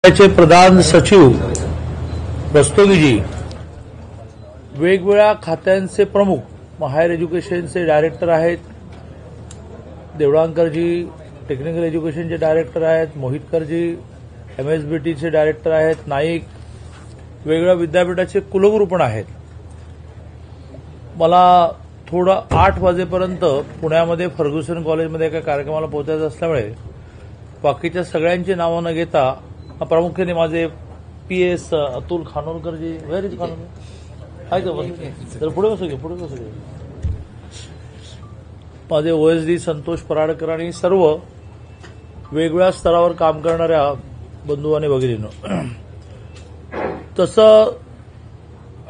चे प्रधान सचिव रस्तोगीजी, वेगवेगळ्या खात्यांचे प्रमुख, हायर एज्युकेशनचे डायरेक्टर आहेत, देवळांकरजी टेक्निकल एज्युकेशनचे डायरेक्टर आहेत, मोहितकरजी एमएसबीटीचे डायरेक्टर आहेत, नाईक वेगवेगळ्या विद्यापीठाचे कुलगुरू पण आहेत. मला थोडं 8 वाजेपर्यंत पुण्यामध्ये फर्ग्युसन कॉलेजमध्ये एका कार्यक्रमाला पोहोचायचं असल्यामुळे बाकीच्या सगळ्यांची नावं न घेता प्रामुख्याने माझे पीएस अतुल खानोलकरजी, व्हेर इज खानोलकर, आहे का बस, तर पुढे बसू घे. माझे ओएसडी संतोष पराडकर आणि सर्व वेगवेगळ्या स्तरावर काम करणाऱ्या बंधू आणि भगिनींनो, तसं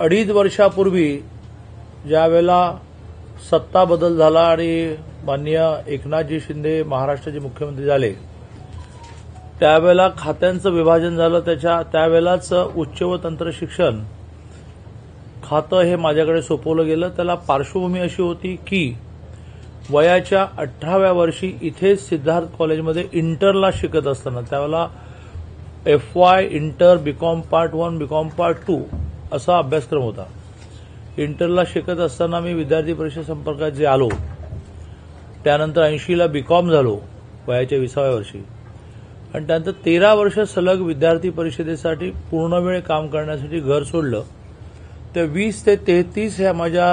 2.5 वर्षापूर्वी ज्यावेळेला सत्ता बदल झाला आणि माननीय एकनाथजी शिंदे महाराष्ट्राचे मुख्यमंत्री झाले, त्यावेळेला खात्यांचं विभाजन झालं. त्यावेळेलाच उच्च व तंत्र शिक्षण खातं हे माझ्याकडे सोपवलं गेलं. त्याला पार्श्वभूमी अशी होती की वयाच्या 18व्या वर्षी इथे सिद्धार्थ कॉलेजमध्ये इंटरला शिकत असताना, त्यावेळेला FY inter BCom part 1 BCom part 2 असा अभ्यासक्रम होता. इंटरला शिकत असताना मी विद्यार्थी परिषद संपर्कात जे आलो, त्यानंतर 80ला बीकॉम झालो वयाच्या 20व्या वर्षी, आणि त्यानंतर 13 वर्ष सलग विद्यार्थी परिषदेसाठी पूर्णवेळ काम करण्यासाठी घर सोडलं. तर 20 ते 33 ह्या माझ्या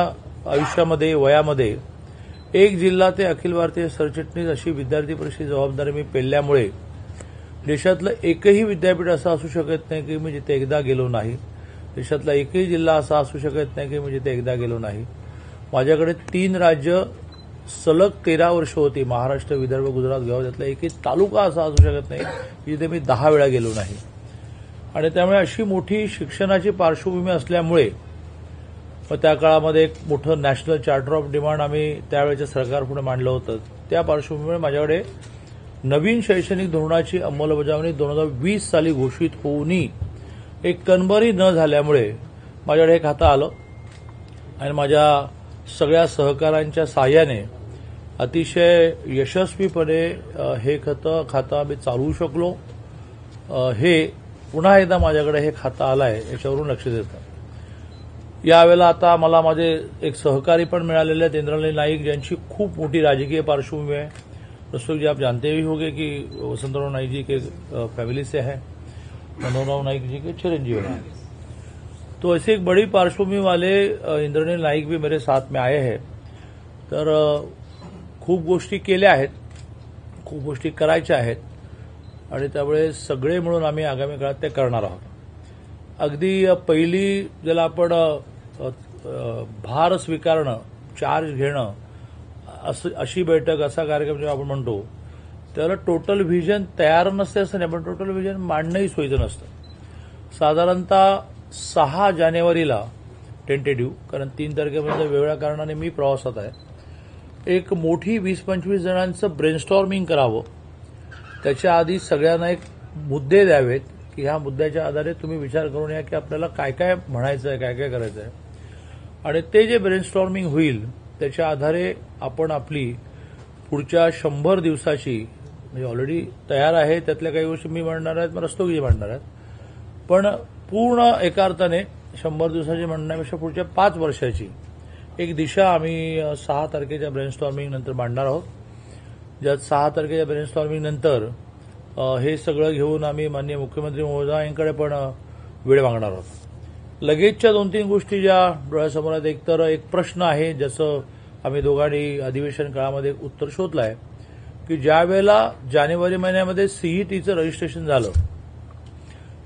आयुष्यामध्ये वयामध्ये एक जिल्हा ते अखिल भारतीय सरचिटणीस अशी विद्यार्थी परिषद जबाबदारी मी पेलल्यामुळे देशातलं एकही विद्यापीठ असं असू शकत नाही की मी जिथे एकदा गेलो नाही. देशातला एकही जिल्हा असा असू शकत नाही की मी जिथे एकदा गेलो नाही. माझ्याकडे 3 राज्य सलग 13 वर्ष होती, महाराष्ट्र, विदर्भ, गुजरात, गोवा. त्यातला एकही तालुका असा असू शकत नाही की जिथे मी 10 वेळा गेलो नाही. आणि त्यामुळे अशी मोठी शिक्षणाची पार्श्वभूमी असल्यामुळे त्या काळामध्ये एक मोठं नॅशनल चार्टर ऑफ डिमांड आम्ही त्यावेळेच्या सरकारपुढे मांडलं होतं. त्या पार्श्वभूमीमुळे माझ्याकडे नवीन शैक्षणिक धोरणाची अंमलबजावणी 2020 साली घोषित होऊनही एक कणभरही न झाल्यामुळे माझ्याकडे हे खातं आलं आणि माझ्या सगळ्या सहकाऱ्यांच्या सहाय्याने अतिशय यशस्वीपणे हे खातं आम्ही चालवू शकलो. हे पुन्हा एकदा माझ्याकडे हे खातं आलं आहे याच्यावरून लक्षात येतं. यावेळेला आता मला माझे एक सहकारी पण मिळालेले आहेत, इंद्रनील नाईक, ज्यांची खूप मोठी राजकीय पार्श्वभूमी है. दोस्तों जी आप जानते भी होंगे कि वसंतराव नाईक जी के फैमिली से है, मनोहरराव नाईक जी के चिरंजीव हैं. तो ऐसे एक बड़ी पार्श्वभूमी वाले इंद्रनील नाईक भी मेरे साथ में आए हैं. तर खूप गोष्टी केल्या आहेत, खूप गोष्टी करायच्या आहेत आणि त्यामुळे सगळे मिळून आम्ही आगामी काळात ते करणार आहोत. अगदी पहिली ज्याला आपण भार स्वीकारणं, चार्ज घेणं, अशी बैठक, असा कार्यक्रम जेव्हा आपण म्हणतो त्याला टोटल व्हिजन तयार नसते असं नाही, पण टोटल व्हिजन मांडणंही सोयीचं नसतं. साधारणतः 6 जानेवारीला टेंटेटिव्ह, कारण 3 तारखेपर्यंत वेगळ्या कारणाने मी प्रवासात आहे, एक मोठी 20-25 जणांचं ब्रेनस्टॉर्मिंग करावं. त्याच्या आधी सगळ्यांना एक मुद्दे द्यावेत की ह्या मुद्द्याच्या आधारे तुम्ही विचार करून या की आपल्याला काय काय म्हणायचं आहे, काय काय करायचं आहे. आणि ते जे ब्रेनस्टॉर्मिंग होईल त्याच्या आधारे आपण आपली पुढच्या 100 दिवसाची, म्हणजे ऑलरेडी तयार आहे, त्यातल्या काही गोष्टी मी म्हणणार आहेत, मग रस्तोगीजी म्हणणार आहेत, पण पूर्ण एका अर्थाने 100 दिवसाची म्हणण्यापेक्षा पुढच्या 5 वर्षाची एक दिशा आम्ही 6 तारखेच्या ब्रेनस्टॉर्मिंग नंतर मांडणार आहोत. ज्यात 6 तारखेच्या ब्रेनस्टॉर्मिंग नंतर हे सगळं घेऊन आम्ही माननीय मुख्यमंत्री महोदयांकडे पण वेळ मागणार आहोत. लगेचच्या 2-3 गोष्टी ज्या डोळ्यासमोर आहेत, एक तर एक प्रश्न आहे ज्याचं आम्ही दोघांनी अधिवेशन काळामध्ये उत्तर शोधलं आहे की ज्या वेळेला जानेवारी महिन्यामध्ये सीईटीचं रजिस्ट्रेशन झालं,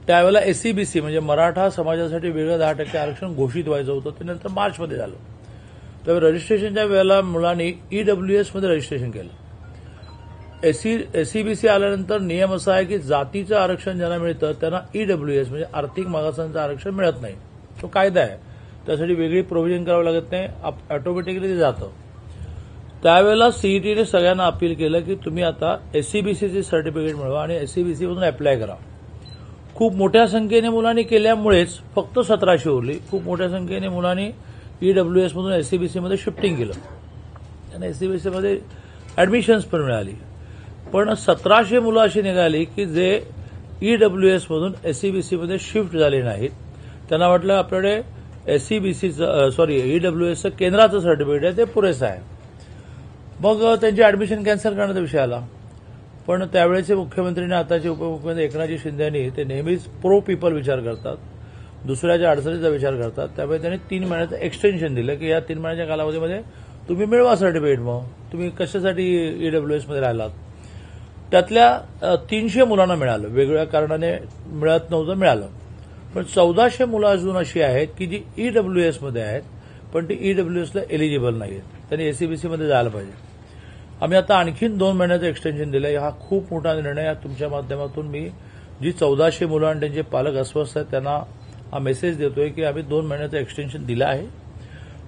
त्यावेळेला एससीबीसी म्हणजे मराठा समाजासाठी वेगळं 10% आरक्षण घोषित व्हायचं होतं, ते नंतर मार्चमध्ये झालं. त्यावेळी रजिस्ट्रेशनच्या वेळेला मुलांनी ईडब्ल्यूएसमध्ये रजिस्ट्रेशन केलं. एससीबीसी आल्यानंतर नियम असा आहे की जातीचं आरक्षण ज्यांना मिळतं त्यांना ईडब्ल्यूएस म्हणजे आर्थिक मागासांचं आरक्षण मिळत नाही. तो कायदा आहे, त्यासाठी वेगळी प्रोव्हिजन करावं लागत नाही, ऑटोमॅटिकली ते जातं. त्यावेळेला सीईटीने सगळ्यांना अपील केलं की तुम्ही आता एससीबीसीचे सर्टिफिकेट मिळवा आणि एससीबीसीमधून अप्लाय करा. खूप मोठ्या संख्येने मुलांनी केल्यामुळेच फक्त 1700 उरली. खूप मोठ्या संख्येने मुलांनी ईडब्ल्यूएसमधून एससीबीसीमध्ये शिफ्टिंग केलं, त्यांना एससीबीसीमध्ये ऍडमिशन्स पण मिळाली. पण 1700 मुलं अशी निघाली की जे ईडब्ल्यूएसमधून एसईबीसीमध्ये शिफ्ट झाले नाहीत. त्यांना वाटलं आपल्याकडे ईडब्ल्यूएसचं केंद्राचं सर्टिफिकेट आहे ते पुरेसं आहे. मग त्यांची ऍडमिशन कॅन्सल करण्याचा विषय आला. पण त्यावेळेचे मुख्यमंत्री आणि आताचे उपमुख्यमंत्री एकनाथजी शिंदे यांनी ते नेहमीच प्रो पीपल विचार करतात, दुसऱ्याच्या अडचणीचा विचार करतात. त्यामुळे त्यांनी 3 महिन्याचं एक्सटेन्शन दिलं की या 3 महिन्याच्या कालावधीमध्ये तुम्ही मिळवा सर्टिफिकेट. मग तुम्ही कशासाठी ईडब्ल्यूएसमध्ये राहिलात. त्यातल्या 300 मुलांना मिळालं, वेगवेगळ्या कारणाने मिळत नव्हतं, मिळालं. पण 1400 मुलं अजून अशी आहेत की जी ईडब्ल्यूएसमध्ये आहेत पण ती ईडब्ल्यूएसला एलिजिबल नाहीत. त्यांनी एसईबीसीमध्ये जायला पाहिजे. आम्ही आता आणखीन 2 महिन्याचं एक्सटेन्शन दिलं. हा खूप मोठा निर्णय. तुमच्या माध्यमातून मी जी 1400 मुलं आणि त्यांचे पालक अस्वस्थ आहेत त्यांना हा मेसेज देतोय की आम्ही 2 महिन्याचं एक्सटेन्शन दिलं आहे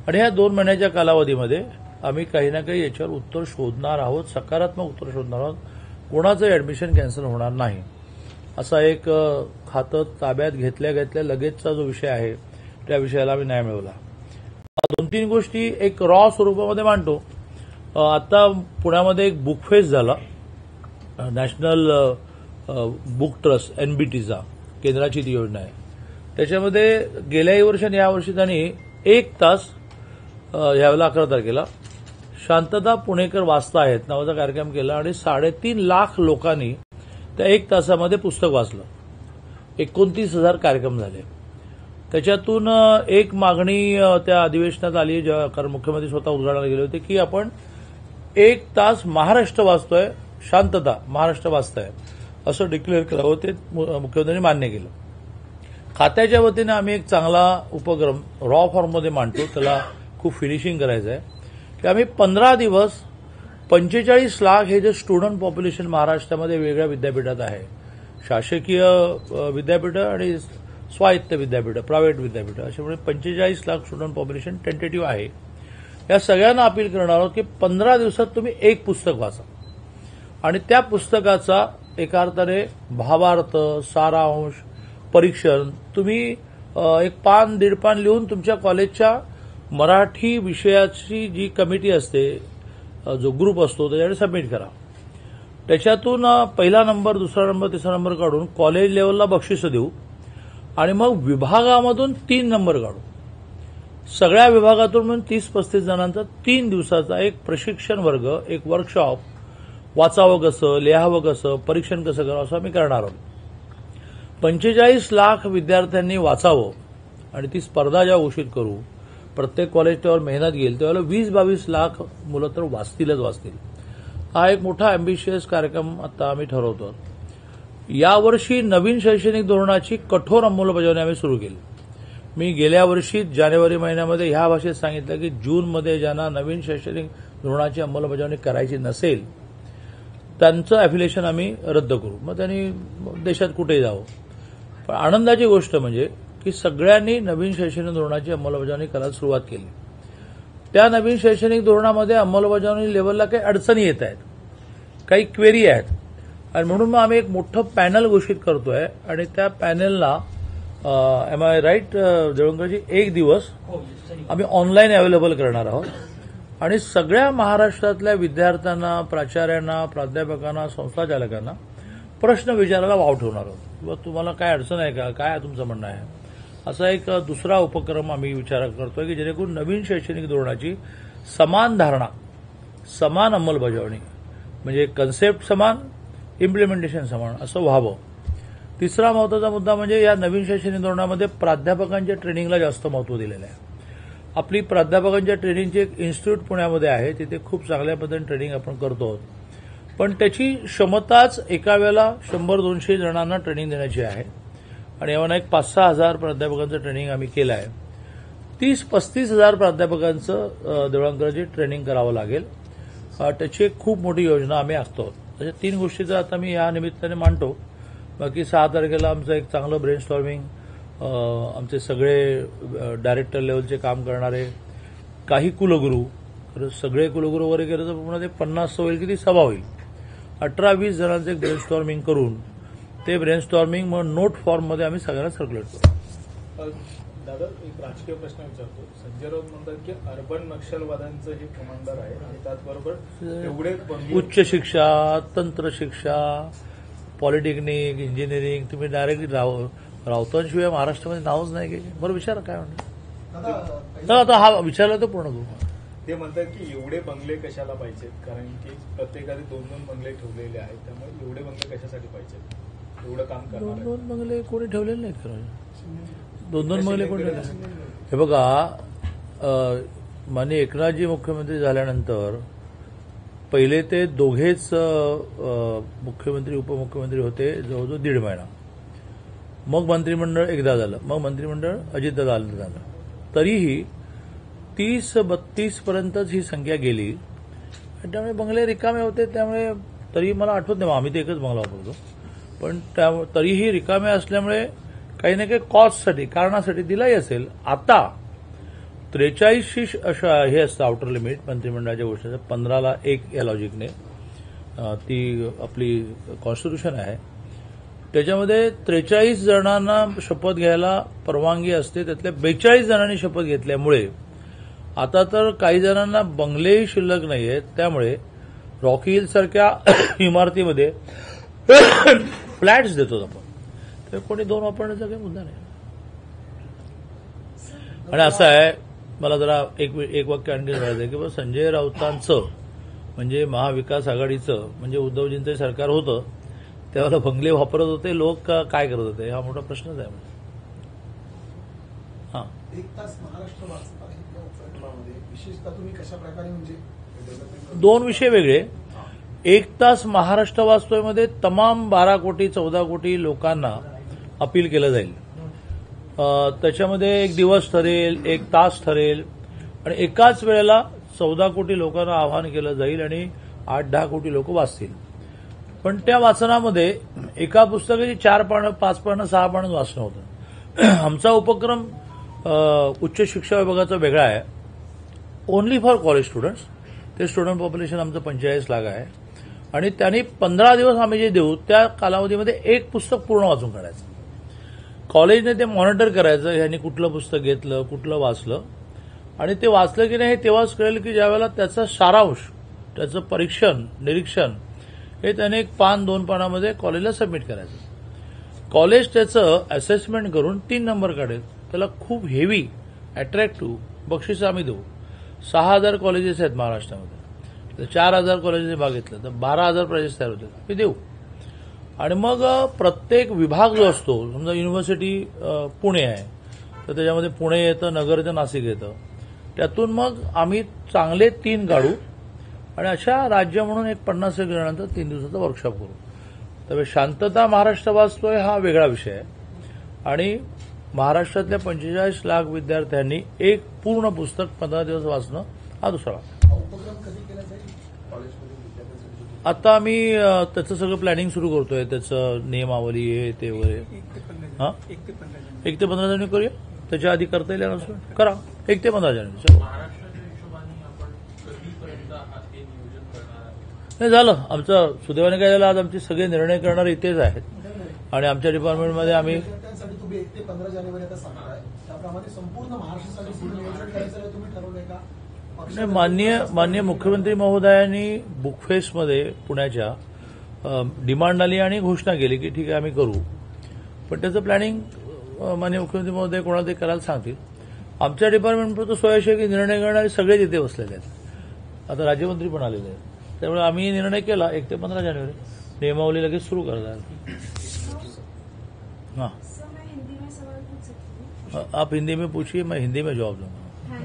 आणि या 2 महिन्याच्या कालावधीमध्ये आम्ही काही ना काही याच्यावर उत्तर शोधणार आहोत, सकारात्मक उत्तर शोधणार आहोत. कोणाचं ऍडमिशन कॅन्सल होणार नाही. असा एक खातं ताब्यात घेतल्या घेतल्या लगेचचा जो विषय आहे त्या विषयाला आम्ही न्याय मिळवला. 2-3 गोष्टी एक रॉ स्वरूपामध्ये मांडतो. आता पुण्यामध्ये एक बुक फेस्ट झाला, नॅशनल बुक ट्रस्ट एनबीटीचा, केंद्राची ती योजना आहे. त्याच्यामध्ये गेल्याही वर्षी आणि यावर्षी त्यांनी 1 तास यावेळेला 11 तारखेला शांतता पुणेकर वाचता आहेत नावाचा कार्यक्रम केला आणि 3.5 लाख लोकांनी त्या 1 तासामध्ये पुस्तक वाचलं. 29,000 कार्यक्रम झाले. त्याच्यातून एक मागणी त्या अधिवेशनात आली, कारण मुख्यमंत्री स्वतः उजाडायला गेले होते की आपण 1 तास महाराष्ट्र वाचतोय, शांतता महाराष्ट्र वाचताय असं डिक्लेअर करावं. ते मुख्यमंत्र्यांनी मान्य केलं. खात्याच्या वतीने आम्ही एक चांगला उपक्रम रॉ फॉर्ममध्ये मांडतो, त्याला खूप फिनिशिंग करायचं आहे की आम्ही 15 दिवस 45 लाख हे जे स्टुडंट पॉप्युलेशन महाराष्ट्रामध्ये वेगळ्या विद्यापीठात आहे, शासकीय विद्यापीठं आणि स्वायत्त विद्यापीठं, प्रायव्हेट विद्यापीठं, अशामुळे 45 लाख स्टुडंट पॉप्युलेशन टेंटेटिव्ह आहे. या सगळ्यांना अपील करणार आहोत की 15 दिवसात तुम्ही 1 पुस्तक वाचा आणि त्या पुस्तकाचा एका अर्थाने भावार्थ, सारांश, परीक्षण तुम्ही 1 पान 1.5 पान लिहून तुमच्या कॉलेजच्या मराठी विषयाची जी कमिटी असते, जो ग्रुप असतो त्याच्याकडे सबमिट करा. त्याच्यातून पहिला नंबर, दुसरा नंबर, तिसरा नंबर काढून कॉलेज लेवलला बक्षिसं देऊ आणि मग विभागामधून 3 नंबर काढू. सगळ्या विभागातून म्हणून 30-35 जणांचा 3 दिवसाचा एक प्रशिक्षण वर्ग, एक वर्कशॉप, वाचावं कसं, लिहावं कसं, परीक्षण कसं करावं असं आम्ही करणार आहोत. 45 लाख विद्यार्थ्यांनी वाचावं आणि ती स्पर्धा जेव्हा घोषित करू, प्रत्येक कॉलेज त्यावर मेहनत घेईल, त्यावेळेला 20-22 लाख मुलं तर वाचतीलच वाचतील. हा एक मोठा अँबिशियस कार्यक्रम आता आम्ही ठरवतो. यावर्षी नवीन शैक्षणिक धोरणाची कठोर अंमलबजावणी आम्ही सुरू केली. मी गेल्या वर्षी जानेवारी महिन्यामध्ये ह्या भाषेत सांगितलं की जूनमध्ये ज्यांना नवीन शैक्षणिक धोरणाची अंमलबजावणी करायची नसेल त्यांचं अॅफिलिएशन आम्ही रद्द करू. मग त्यांनी देशात कुठेही जावं. पण आनंदाची गोष्ट म्हणजे की सगळ्यांनी नवीन शैक्षणिक धोरणाची अंमलबजावणी करायला सुरुवात केली. त्या नवीन शैक्षणिक धोरणामध्ये अंमलबजावणी लेवलला काही अडचणी येत आहेत, काही क्वेरी आहेत आणि म्हणून मग आम्ही एक मोठं पॅनल घोषित करतोय आणि त्या पॅनलला एम आय राईट देवंकरजी 1 दिवस आम्ही ऑनलाईन अवेलेबल करणार आहोत आणि सगळ्या महाराष्ट्रातल्या विद्यार्थ्यांना, प्राचार्यांना, प्राध्यापकांना, संस्थाचालकांना प्रश्न विचारायला वाव ठेवणार आहोत. किंवा तुम्हाला काय अडचण आहे का, काय तुमचं म्हणणं आहे, असा एक दुसरा उपक्रम आम्ही विचार करतोय की जेणेकरून नवीन शैक्षणिक धोरणाची समान धारणा, समान अंमलबजावणी म्हणजे कन्सेप्ट समान, इम्प्लिमेंटेशन समान असं व्हावं. तिसरा महत्वाचा मुद्दा म्हणजे या नवीन शैक्षणिक धोरणामध्ये प्राध्यापकांच्या ट्रेनिंगला जास्त महत्व दिलेलं आहे. आपली प्राध्यापकांच्या ट्रेनिंगची एक इन्स्टिट्यूट पुण्यामध्ये आहे, तिथे खूप चांगल्या पद्धतीने ट्रेनिंग आपण करतो. पण त्याची क्षमताच एका वेळेला 100-200 जणांना ट्रेनिंग देण्याची आहे आणि यावर एक 5-6 हजार प्राध्यापकांचं ट्रेनिंग आम्ही केलं आहे. 30-35 हजार प्राध्यापकांचं देवळांकरची ट्रेनिंग करावं लागेल. त्याची एक खूप मोठी योजना आम्ही आखतो. अशा 3 गोष्टीचं आता मी या निमित्ताने मांडतो. बाकी 6 तारखेला आमचं एक चांगलं ब्रेनस्टॉर्मिंग, आमचे सगळे डायरेक्टर लेवलचे काम करणारे काही कुलगुरू, सगळे कुलगुरू वगैरे केलं तर पुन्हा ते 50 होईल की ती सभा होईल. 18-20 जणांचं एक ब्रेनस्टॉर्मिंग करून ते ब्रेनस्टॉर्मिंग मग नोट फॉर्ममध्ये आम्ही सगळ्यांना सर्क्युलेट करू. दादा, एक राजकीय प्रश्न विचारतो. संजय राऊत म्हणतात की अर्बन नक्षलवाद्यांचं हे कमांडर आहे आणि त्याचबरोबर एवढे उच्च शिक्षा, तंत्र शिक्षा, पॉलिटेक्निक, इंजिनिअरिंग, तुम्ही डायरेक्टली राऊतांशिवाय महाराष्ट्रामध्ये नावच नाही गेले. बरं विचारा काय म्हणतात. आता हा विचारला तर पूर्ण करू. ते म्हणतात की एवढे बंगले कशाला पाहिजेत, कारण की प्रत्येकाने 2-2 बंगले ठेवलेले आहेत, त्यामुळे एवढे बंगले कशासाठी पाहिजेत, एवढं काम करणार. 2-2 बंगले कोणी ठेवलेले नाहीत खरं. 2-2 बंगले कोणी ठेवले. हे बघा, माननीय एकनाथजी मुख्यमंत्री झाल्यानंतर पहिले ते दोघेच मुख्यमंत्री उपमुख्यमंत्री होते जवळजवळ 1.5 महिना. मग मंत्रिमंडळ एकदा झालं, मग मंत्रिमंडळ अजितदादा झालं. तरीही 30-32 पर्यंतच ही संख्या गेली. त्यामुळे बंगले रिकामे होते. त्यामुळे तरी मला आठवत नाही, आम्ही ते एकच बंगला वापरतो, पण तरीही रिकामे असल्यामुळे काही ना काही कॉस्टसाठी, कारणासाठी दिलाही असेल. आता 43 अशा हे असतं आउटर लिमिट मंत्रिमंडळाच्या गोष्टीचं, 15ला 1 या लॉजिकने ती आपली कॉन्स्टिट्यूशन आहे. त्याच्यामध्ये 43 जणांना शपथ घ्यायला परवानगी असते. त्यातल्या 42 जणांनी शपथ घेतल्यामुळे आता तर काही जणांना बंगलेही शिल्लक नाही आहेत. त्यामुळे रॉकी हिल सारख्या इमारतीमध्ये फ्लॅट्स देतो आपण. तर कोणी 2 वापरण्याचा काही मुद्दा नाही. आणि असं आहे, मला जरा एक वाक्य आणखी म्हणायचं आहे की संजय राऊतांचं म्हणजे महाविकास आघाडीचं म्हणजे उद्धवजींचं सरकार होतं, त्यावेळेला बंगले वापरत होते लोक, काय करत होते, हा मोठा प्रश्नच आहे. हा, 1 तास महाराष्ट्र वाचता विशेषतः तुम्ही कशा प्रकारे म्हणजे 2 विषय वेगळे. 1 तास महाराष्ट्र वाचतोय मध्ये तमाम 12 कोटी 14 कोटी लोकांना अपील केलं जाईल. त्याच्यामध्ये 1 दिवस ठरेल, 1 तास ठरेल आणि एकाच वेळेला 14 कोटी लोकांना आवाहन केलं जाईल आणि 8-10 कोटी लोक वाचतील. पण त्या वाचनामध्ये एका पुस्तकाची 4 पानं, 5 पानं, 6 पानं वाचणं होतं. आमचा उपक्रम उच्च शिक्षा विभागाचा वेगळा आहे, ओनली फॉर कॉलेज स्टुडंट्स. ते स्टुडंट पॉप्युलेशन आमचं 45 लाख आहे आणि त्यांनी 15 दिवस आम्ही जे देऊ त्या कालावधीमध्ये 1 पुस्तक पूर्ण वाचून काढायचं. कॉलेजने ते मॉनिटर करायचं, ह्यांनी कुठलं पुस्तक घेतलं, कुठलं वाचलं, आणि ते वाचलं की नाही हे तेव्हाच कळेल की ज्यावेळेला त्याचा सारांश, त्याचं परीक्षण, निरीक्षण हे त्याने 1 पान 2 पानामध्ये कॉलेजला सबमिट करायचं. कॉलेज त्याचं असेसमेंट करून 3 नंबर काढेल. त्याला खूप हेवी अट्रॅक्टिव्ह बक्षीस आम्ही देऊ. 6,000 कॉलेजेस आहेत महाराष्ट्रामध्ये, 4,000 कॉलेजेस भाग घेतलं तर 12,000 प्राइजेस तयार होतात, ते देऊ. आणि मग प्रत्येक विभाग जो असतो, समजा युनिव्हर्सिटी पुणे आहे तर त्याच्यामध्ये पुणे येतं, नगर येतं, नाशिक येतं. त्यातून मग आम्ही चांगले 3 काढू आणि अशा राज्य म्हणून 50 जणांचा 3 दिवसाचा वर्कशॉप करू. त्यामुळे शांतता महाराष्ट्र वाचतोय हा वेगळा विषय आहे आणि महाराष्ट्रातल्या 45 लाख विद्यार्थ्यांनी 1 पूर्ण पुस्तक 15 दिवस वाचणं हा दुसरा. उपक्रम कधी केला जाईल कॉलेजमध्ये विद्यार्थ्यांसाठी? आता आम्ही त्याचं सगळं प्लॅनिंग सुरू करतोय, त्याचं नियमावली हे ते वगैरे. 1 ते 15 जानेवारी करूया. त्याच्या आधी करता येईल अनाउन्समेंट करा. 1 ते 15 जानेवारी नाही झालं. आमचं सुदैवाने काय झालं, आज आमचे सगळे निर्णय करणारे इथेच आहेत आणि आमच्या डिपार्टमेंटमध्ये आम्ही विद्यार्थ्यांसाठी तुम्ही 1 ते 15 जानेवारी आता सांगताय, त्याप्रमाणे संपूर्ण महाराष्ट्रासाठी पुढे नियोजन करायचं तुम्ही ठरवलंय का? माननीय मुख्यमंत्री महोदयांनी बुकफेस्टमध्ये पुण्याच्या डिमांड आली आणि घोषणा केली की ठीक आहे आम्ही करू. पण त्याचं प्लॅनिंग माननीय मुख्यमंत्री महोदय कोणाला ते करायला सांगतील. आमच्या डिपार्टमेंटमध्ये सोयाशे की निर्णय करणारे सगळेच इथे बसलेले आहेत. आता राज्यमंत्री पण आलेले आहेत. त्यामुळे आम्ही निर्णय केला 1 ते 15 जानेवारी नियमावली लगेच सुरू करणार. हाँ, आप हिंदी में पूछिए, मैं हिंदी में जवाब दूंगा.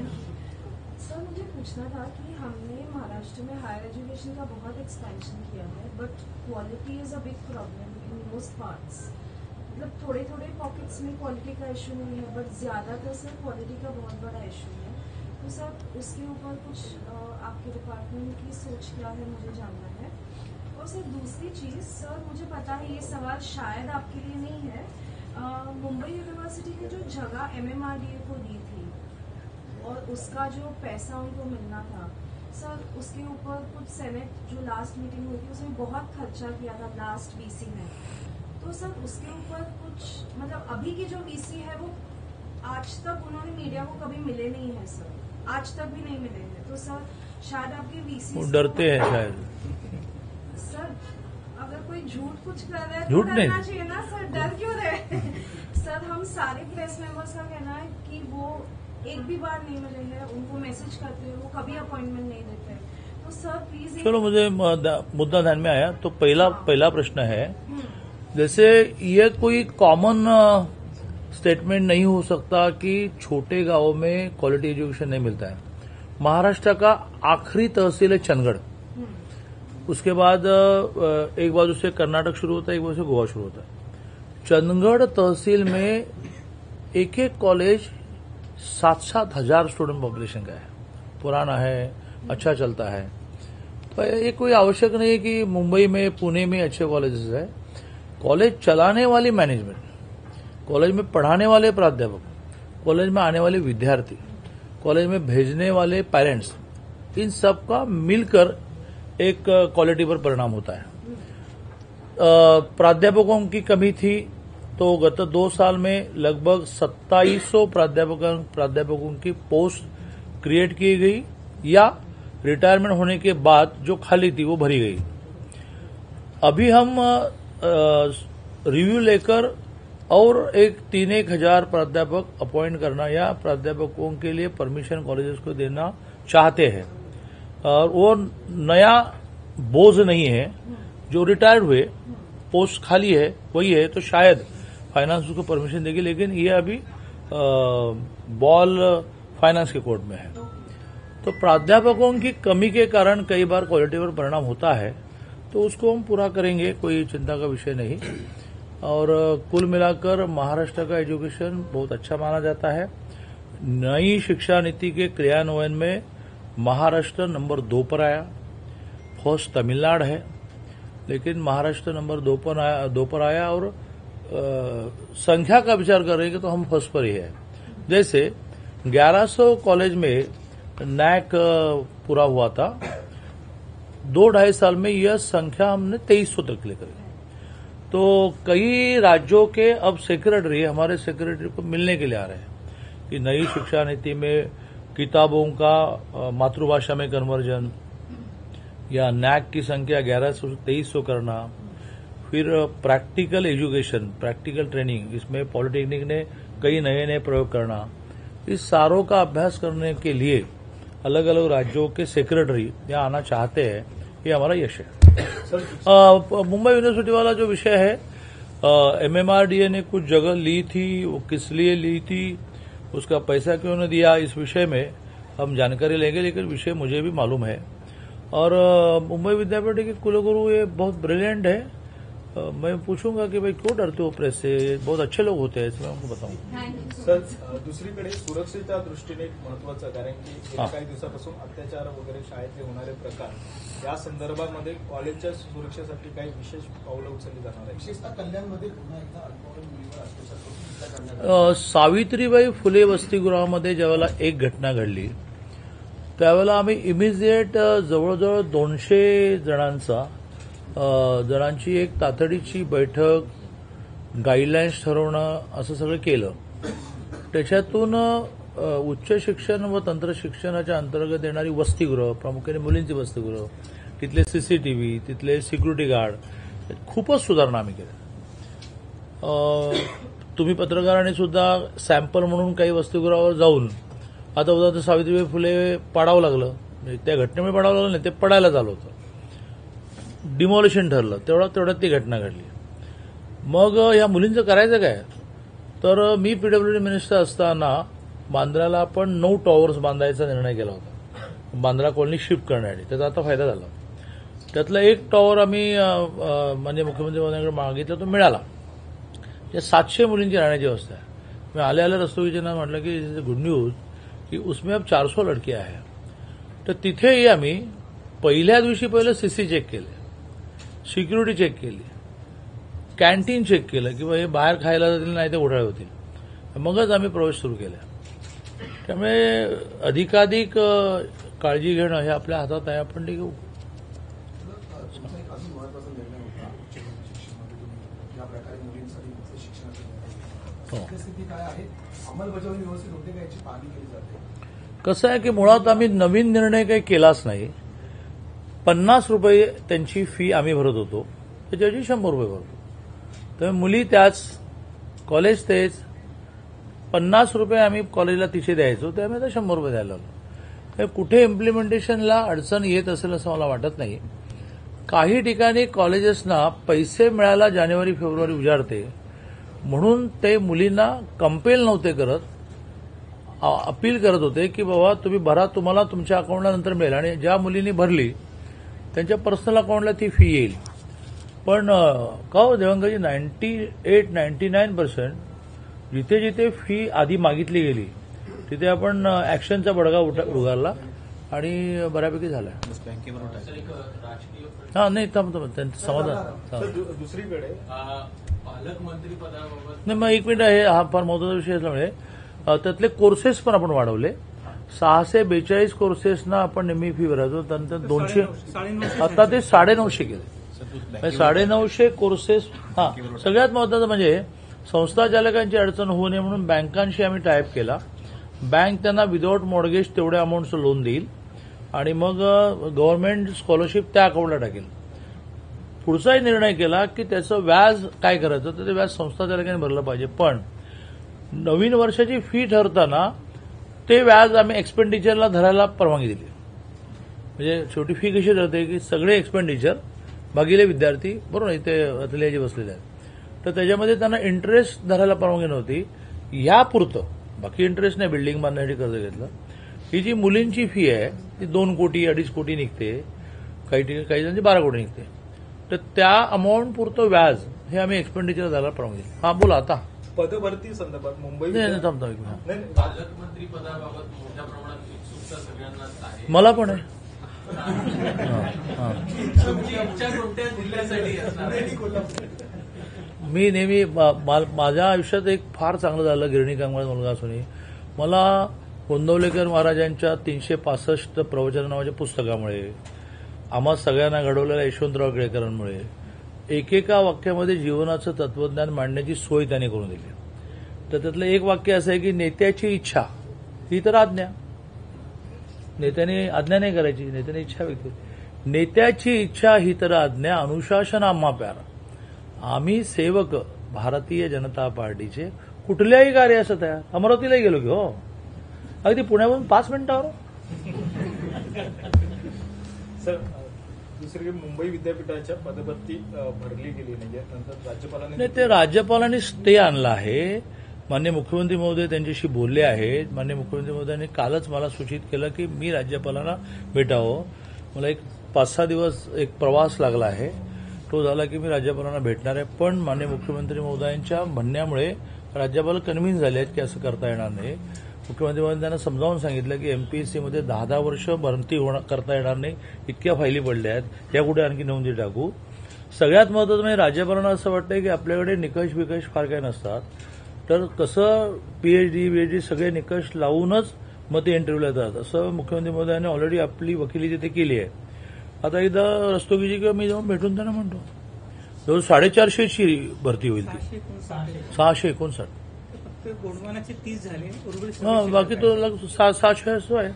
सर मुझे पूछना था कि हमने महाराष्ट्र में हायर एजुकेशन का बहुत एक्सपेंशन किया है, but quality is a big problem in most parts. मतलब थोड़े थोड़े पॉकेट्स में क्वालिटी का इशू नहीं है, बट ज्यादातर सर क्वालिटी का बहुत बड़ा इशू है. तो सर उसके ऊपर कुछ आपके डिपार्टमेंट की सोच क्या है मुझे जानना है. और सर दूसरी चीज, सर मुझे पता है ये सवाल शायद आपके लिए नहीं है, मुंबई यूनिवर्सिटी ने जो जगह MMRDA को दी थी और उसका जो पैसा उनको मिलना था, सर उसके ऊपर कुछ सेनेट जो लास्ट मीटिंग हुई थी उसमें बहुत खर्चा किया था लास्ट VC में. तो सर उसके ऊपर कुछ मतलब अभी की जो VC है वो आज तक उन्होंने मीडिया को कभी मिले नहीं है सर, आज तक भी नहीं मिले हैं. तो सर शायद आपके VC वो डरते हैं शायद. सर अगर कोई झूठ कुछ कर रहा है झूठ तो नहीं। डरना चाहिए ना सर, डर क्यों रहे? सर हम सारे प्रेस मेंबर्स का कहना है कि वो एक भी बार नहीं मिले हैं, उनको मैसेज करते हैं, वो कभी अपॉइंटमेंट नहीं देते, तो सर प्लीज। चलो, मुझे मुद्दा ध्यान में आया। तो पहला प्रश्न है, जैसे ये कोई कॉमन स्टेटमेंट नहीं हो सकता कि छोटे गांवों में क्वालिटी एजुकेशन नहीं मिलता है। महाराष्ट्र का आखिरी तहसील है चंदगढ़, उसके बाद एक बाजू से कर्नाटक शुरू होता है, एक बाजू से गोवा शुरू होता है। चंदगढ़ तहसील में एक एक कॉलेज 7-7 हजार स्टूडेंट पॉपुलेशन का है, पुराना है, अच्छा चलता है। तो ये कोई आवश्यक नहीं है कि मुंबई में, पुणे में अच्छे कॉलेजेस है। कॉलेज चलाने वाली मैनेजमेंट, कॉलेज में पढ़ाने वाले प्राध्यापक, कॉलेज में आने वाले विद्यार्थी, कॉलेज में भेजने वाले पेरेंट्स, इन सब का मिलकर एक क्वालिटी पर परिणाम होता है। प्राध्यापकों की कमी थी, तो गत 2 साल में लगभग 2700 प्राध्यापकों की पोस्ट क्रिएट की गई या रिटायरमेंट होने के बाद जो खाली थी वो भरी गई। अभी हम रिव्यू लेकर और एक 3-1 हजार प्राध्यापक अपॉइंट करना या प्राध्यापकों के लिए परमिशन कॉलेजेस को देना चाहते हैं, और वो नया बोझ नहीं है। जो रिटायर्ड हुए, पोस्ट खाली है, वही है, तो शायद फाइनेंस उसको परमिशन देगी, लेकिन ये अभी बॉल फाइनेंस के कोर्ट में है। तो प्राध्यापकों की कमी के कारण कई बार क्वालिटी पर परिणाम होता है, तो उसको हम पूरा करेंगे, कोई चिंता का विषय नहीं। और कुल मिलाकर महाराष्ट्र का एजुकेशन बहुत अच्छा माना जाता है। नई शिक्षा नीति के क्रियान्वयन में महाराष्ट्र नंबर 2 पर आया, फर्स्ट तमिलनाडु है, लेकिन महाराष्ट्र नंबर 2 पर आया। और संख्या का विचार करेंगे तो हम फर्स्ट पर ही है। जैसे 1100 कॉलेज में नैक पूरा हुआ था, 2-2.5 साल में यह संख्या हमने 2300 तक लेकर गए। तो कई राज्यों के अब सेक्रेटरी हमारे सेक्रेटरी को मिलने के लिए आ रहे हैं कि नई शिक्षा नीति में किताबों का मातृभाषा में कन्वर्जन, या नैक की संख्या 1100 से 2300 करना, फिर प्रैक्टिकल एजुकेशन, प्रैक्टिकल ट्रेनिंग, इसमें पॉलिटेक्निक ने कई नए प्रयोग करना, इस सारों का अभ्यास करने के लिए अलग अलग राज्यों के सेक्रेटरी यहाँ आना चाहते हैं। ये हमारा यश है। मुंबई यूनिवर्सिटी वाला जो विषय है, MMRDA ने कुछ जगह ली थी, वो किस लिए ली थी, उसका पैसा क्यों नहीं दिया, इस विषय में हम जानकारी लेंगे, लेकिन विषय मुझे भी मालूम है। और मुंबई विद्यापीठ के कुलगुरु ये बहुत ब्रिलियंट है। मैं पूछूंगा कि भाई क्यों डरते हो प्रेस से, बहुत अच्छे लोग होते हैं, इसमें आपको बताऊंगा। सर, दुसरीकडे सुरक्षेच्या दृष्टीने एक महत्वाचं, कारण की गेल्या काही दिवसापासून अत्याचार वगैरे शाळेतले होणारे प्रकार, या संदर्भामध्ये कॉलेजच्या सुरक्षेसाठी काही विशेष पावलं उचलली जाणार आहे? विशेषतः कल्याणमध्ये पुन्हा एकदा अल्पवयीन मुलीवर अत्याचार करून हत्या करण्यात आली. सावित्रीबाई फुले वसतिगृहामध्ये ज्यावेळेला एक घटना घडली, त्यावेळेला आम्ही इमिजिएट जवळजवळ 200 जणांची एक तातडीची बैठक, गाईडलाईन्स ठरवणं, असं सगळं केलं. त्याच्यातून उच्च शिक्षण व तंत्रशिक्षणाच्या अंतर्गत येणारी वसतिगृह, प्रामुख्याने मुलींची वसतिगृह, तिथले सीसीटीव्ही, तिथले सिक्युरिटी गार्ड, खूपच सुधारणा आम्ही केल्या. तुम्ही पत्रकारांनी सुद्धा सॅम्पल म्हणून काही वसतिगृहावर जाऊन, आता उदाहरणार्थ सावित्रीबाई फुले पाडावं लागलं, त्या घटनेमुळे पाडावं लागलं नाही, ते पडायला झालं होतं, डिमॉलिशन ठरलं, तेवढ्यात ती घटना घडली. मग या मुलींचं करायचं काय? तर मी पीडब्ल्यूडी मिनिस्टर असताना बांद्र्याला आपण 9 टॉवर्स बांधायचा निर्णय केला होता, बांद्रा कॉलनी शिफ्ट करण्यासाठी. त्याचा आता फायदा झाला. त्यातला एक टॉवर आम्ही म्हणजे मुख्यमंत्री महोदयांकडे मागितला, तो मिळाला. या 700 मुलींची राहण्याची व्यवस्था आहे. मी आले रस्तोगीजींना म्हटलं की गुड न्यूज की उसमें अब 400 लड़कियां हैं. तर तिथेही आम्ही पहिल्या दिवशी पहिलं सीसी चेक केले, सिक्युरिटी चेक केली, कॅन्टीन चेक केलं की हे बाहेर खायला जातील नाही ते घोटाळे होतील, मगच आम्ही प्रवेश सुरू केला. त्यामुळे अधिकाधिक काळजी घेणं हे आपल्या हातात आहे, आपण ते घेऊ. तुमचा एक अजून महत्वाचा निर्णय होता उच्च शिक्षणामध्ये, तुम्ही या प्रकारे मुलींसाठी उच्च शिक्षणाचा निर्णय. सद्यस्थिती काय आहे? अंमलबजावणी व्यवस्थित होते का, याची पाहणी केली जाते? कसं आहे की मुळात आम्ही नवीन निर्णय काही केलाच नाही. 50 रुपये त्यांची फी आम्ही भरत होतो त्याच्याऐवजी 100 रुपये भरतो. तर मुली त्याच, कॉलेज तेच, 50 रुपये आम्ही कॉलेजला तिथे द्यायचो, त्यामुळे आता 100 रुपये द्यायला लागलो. तर कुठे इम्प्लिमेंटेशनला अडचण येत असेल असं मला वाटत नाही. काही ठिकाणी कॉलेजेसना पैसे मिळायला जानेवारी फेब्रुवारी उजाडते म्हणून ते मुलींना कंपेल नव्हते करत, अपील करत होते की बाबा तुम्ही भरा, तुम्हाला तुमच्या अकाउंटला नंतर मिळेल. आणि ज्या मुलींनी भरली त्यांच्या पर्सनल अकाउंटला ती फी येईल. पण का हो देवंगरजी, 98-99% जिथे जिथे फी आधी मागितली गेली तिथे आपण ऍक्शनचा बडगा उगारला आणि बऱ्यापैकी झाला. हा नाही थांबतो त्यांचं समाधान. दुसरीकडे पालकमंत्री पदाबाबत नाही, मग एक मिनिट आहे, हा फार महत्वाचा विषय असल्यामुळे त्यातले कोर्सेस पण आपण वाढवले. 642 कोर्सेसना आपण नेहमी फी भरायचो, त्यानंतर 200 आता ते 950 केले. 950 कोर्सेस. हा, सगळ्यात महत्वाचं म्हणजे संस्था चालकांची अडचण होऊ नये म्हणून बँकांशी आम्ही टायअप केला. बँक त्यांना विदाऊट मॉर्गेज तेवढ्या अमाऊंटचं लोन देईल आणि मग गव्हर्नमेंट स्कॉलरशिप त्या अकाउंटला टाकेल. पुढचाही निर्णय केला की त्याचं व्याज काय करायचं, तर ते व्याज संस्था चालकांनी भरलं पाहिजे. पण नवीन वर्षाची फी ठरताना ते व्याज आम्ही एक्सपेंडिचरला धरायला परवानगी दिली. म्हणजे शेवटी फी कशी ठरते की सगळे एक्सपेंडिचर भागिले विद्यार्थी, बरोबर, इथे अतुलिया जे बसलेले आहेत, तर त्याच्यामध्ये त्यांना इंटरेस्ट धरायला परवानगी नव्हती. यापुरतं, बाकी इंटरेस्ट नाही, बिल्डिंग बांधण्यासाठी कर्ज घेतलं. ही जी मुलींची फी आहे ती 2 कोटी 2.5 कोटी निघते, काही जणांची 12 कोटी निघते. तर त्या अमाऊंट पुरतं व्याज हे आम्ही एक्सपेंडिचर धरायला परवानगी दिली. हा बोला आता. पदभरती संदर्भात मुंबई थांबतो. पालकमंत्री पदाबाबत मोठ्या प्रमाणात उत्सुकता सगळ्यांनाच आहे. मला पण आहे. तुमची इच्छा कोणत्या जिल्ह्यासाठी असणार आहे? मी नेहमी माझ्या आयुष्यात एक फार चांगलं झालं, गिरणी कामगार मुलगा असूनही मला गोंदवलेकर महाराजांच्या 365 प्रवचन नावाच्या पुस्तकामुळे, आम्हा सगळ्यांना घडवलेल्या यशवंतराव केळकरांमुळे एकेका वाक्यामध्ये जीवनाचं तत्वज्ञान मांडण्याची सोय त्यांनी करून दिली. तर त्यातलं एक वाक्य असं आहे की नेत्याची इच्छा ही तर आज्ञा. नेत्याने आज्ञा नाही करायची, नेत्याने इच्छा व्यक्त. नेत्याची इच्छा ही तर आज्ञा, अनुशासन आम्हा प्यारा. आम्ही सेवक भारतीय जनता पार्टीचे कुठल्याही कार्य असं तयार. अमरावतीलाही गेलो की हो, अगदी पुण्यावरून 5 मिनिटावर. सर, दुसरीकडे मुंबई विद्यापीठाच्या पदभरती भरली गेली नाहीये, नंतर राज्यपालांनी नाही, ते राज्यपालांनी स्टे आणला आहे. माननीय मुख्यमंत्री महोदय त्यांच्याशी बोलले आहेत. माननीय मुख्यमंत्री महोदयांनी कालच मला सूचित केलं की मी राज्यपालांना भेटावं. मला एक 5-6 दिवस एक प्रवास लागला आहे, तो झाला की मी राज्यपालांना भेटणार आहे. पण माननीय मुख्यमंत्री महोदयांच्या म्हणण्यामुळे राज्यपाल कन्व्हिन्स झाले आहेत की असं करता येणार नाही. मुख्यमंत्री महोदयांनी त्यांना समजावून सांगितलं की एमपीएससीमध्ये 10-10 वर्ष भरती करता येणार नाही, इतक्या फायली पडल्या आहेत, त्या कुठे आणखी नोंदी टाकू. सगळ्यात महत्त्वाचं म्हणजे राज्यपालांना असं वाटतंय की आपल्याकडे निकष बिकष फार काही नसतात, तर कसं पीएचडी सगळे निकष लावूनच मग ते इंटरव्ह्यूला जातात. असं मुख्यमंत्री महोदयांनी ऑलरेडी आपली वकिली तिथे केली आहे. आता एकदा रस्तोगीजी किंवा मी जाऊन भेटून त्यांना म्हणतो. जवळ 450ची भरती होईल ती. 659. गोंडवानाचे 30 झाले, बाकी तो 600 आहे.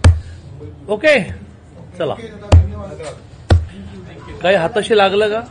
ओके, चला. काही हाताशी लागलं का?